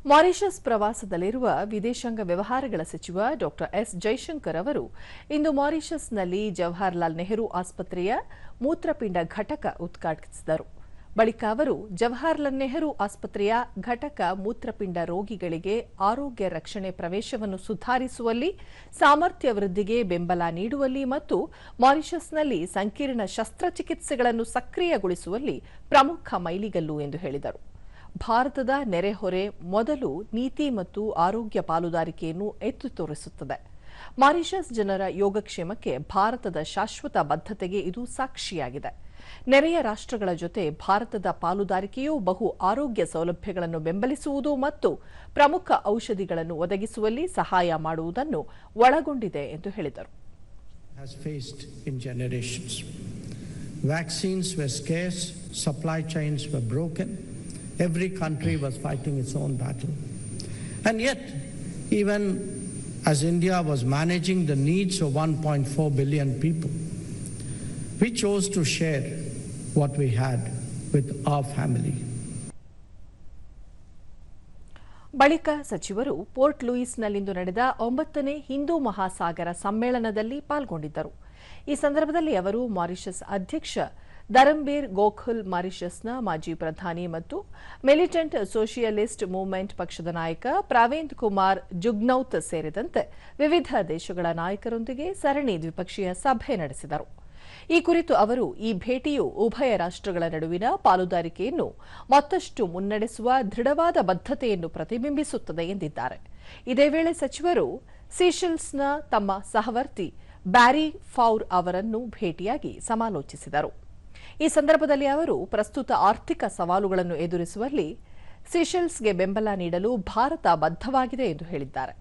Mauritius ಪ್ರವಾಸದಲ್ಲಿರುವ ವಿದೇಶಾಂಗ ವ್ಯವಹಾರಗಳ ಸಚಿವ ಡಾ ಎಸ್ ಜೈಶಂಕರ್ ಅವರು ಇಂದು ಮಾರಿಷಸ್ನಲ್ಲಿ ಜವಾಹರಲಾಲ್ ನೆಹರು ಆಸ್ಪತ್ರೆಯ ಮೂತ್ರಪಿಂಡ ಘಟಕ ಉದ್ಘಾಟಿಸಿದರು. ಬಳಿಕ ಅವರು ಜವಾಹರಲಾಲ್ ನೆಹರು ಆಸ್ಪತ್ರೆಯ ಘಟಕ ಮೂತ್ರಪಿಂಡ ರೋಗಿಗಳಿಗೆ ಆರೋಗ್ಯ ರಕ್ಷಣೆ ಪ್ರವೇಶವನ್ನು ಸುಧಾರಿಸುವಲ್ಲಿ, ಸಾಮರ್ಥ್ಯ ವೃದ್ಧಿಗೆ ಬೆಂಬಲ ನೀಡುವಲ್ಲಿ ಮತ್ತು ಮಾರಿಷಸ್ನಲ್ಲಿ ಸಂಕೀರ್ಣ ಶಸ್ತ್ರಚಿಕಿತ್ಸೆಗಳನ್ನು ಸಕ್ರಿಯಗೊಳಿಸುವಲ್ಲಿ ಪ್ರಮುಖ ಮೈಲಿಗಲ್ಲು ಎಂದು ಹೇಳಿದರು. ಭಾರತದ ನೆರೆಹೊರೆ ಮೊದಲು ನೀತಿ ಮತ್ತು ಆರೋಗ್ಯ ಪಾಲುದಾರಿಕೆಯನ್ನು ಎತ್ತು ತೋರಿಸುತ್ತದೆ. ಮಾರಿಷಸ್ ಜನರ ಯೋಗಕ್ಷೇಮಕ್ಕೆ ಭಾರತದ ಶಾಶ್ವತ ಬದ್ಧತೆಗೆ ಇದು ಸಾಕ್ಷಿಯಾಗಿದೆ. ನೆರೆಯ ರಾಷ್ಟ್ರಗಳ ಜೊತೆ ಭಾರತದ ಪಾಲುದಾರಿಕೆಯು ಬಹು ಆರೋಗ್ಯ ಸೌಲಭ್ಯಗಳನ್ನು ಬೆಂಬಲಿಸುವುದು ಮತ್ತು ಪ್ರಮುಖ ಔಷಧಿಗಳನ್ನು ಒದಗಿಸುವಲ್ಲಿ ಸಹಾಯ ಮಾಡುವುದನ್ನು ಒಳಗೊಂಡಿದೆ ಎಂದು ಹೇಳಿದರು. Vaccines were scarce, supply chains were broken. Every country was fighting its own battle. And yet, even as India was managing the needs of 1.4 billion people, we chose to share what we had with our family. ಬಳಿಕ ಸಚಿವರು port ಲೂಯಿಸ್ನಲ್ಲಿಂದು ನಡೆದ 9ನೇ ಹಿಂದೂ ಮಹಾಸಾಗರ ಸಮ್ಮೇಳನದಲ್ಲಿ ಪಾಲ್ಗೊಂಡಿದ್ದರು. ಈ ಸಂದರ್ಭದಲ್ಲಿ ಅವರು Mauritius ಅಧ್ಯಕ್ಷ ಧರಂಬೀರ್ ಗೋಖುಲ್, ಮಾರಿಷಸ್ನ ಮಾಜಿ ಪ್ರಧಾನಿ ಮತ್ತು ಮಿಲಿಟೆಂಟ್ ಸೋಷಿಯಲಿಸ್ಟ್ ಮೂವ್ಮೆಂಟ್ ಪಕ್ಷದ ನಾಯಕ ಪ್ರವೀಣ್ ಕುಮಾರ್ ಜುಗ್ನೌತ್ ಸೇರಿದಂತೆ ವಿವಿಧ ದೇಶಗಳ ನಾಯಕರೊಂದಿಗೆ ಸರಣಿ ದ್ವಿಪಕ್ಷೀಯ ಸಭೆ ನಡೆಸಿದರು. ಈ ಕುರಿತು ಅವರು, ಈ ಭೇಟಿಯು ಉಭಯ ರಾಷ್ಟ್ರಗಳ ನಡುವಿನ ಪಾಲುದಾರಿಕೆಯನ್ನು ಮತ್ತಷ್ಟು ಮುನ್ನಡೆಸುವ ದೃಢವಾದ ಬದ್ಧತೆಯನ್ನು ಪ್ರತಿಬಿಂಬಿಸುತ್ತದೆ ಎಂದಿದ್ದಾರೆ. ಇದೇ ವೇಳೆ ಸಚಿವರು ಸೀಶೆಲ್ಸ್ನ ತಮ್ಮ ಸಹವರ್ತಿ ಬ್ಯಾರಿ ಫೌರ್ ಅವರನ್ನು ಭೇಟಿಯಾಗಿ ಸಮಾಲೋಚಿಸಿದರು. ಈ ಸಂದರ್ಭದಲ್ಲಿ ಅವರು ಪ್ರಸ್ತುತ ಆರ್ಥಿಕ ಸವಾಲುಗಳನ್ನು ಎದುರಿಸುವಲ್ಲಿ ಸೀಶೆಲ್ಸ್ಗೆ ಬೆಂಬಲ ನೀಡಲು ಭಾರತ ಬದ್ಧವಾಗಿದೆ ಎಂದು ಹೇಳಿದ್ದಾರೆ.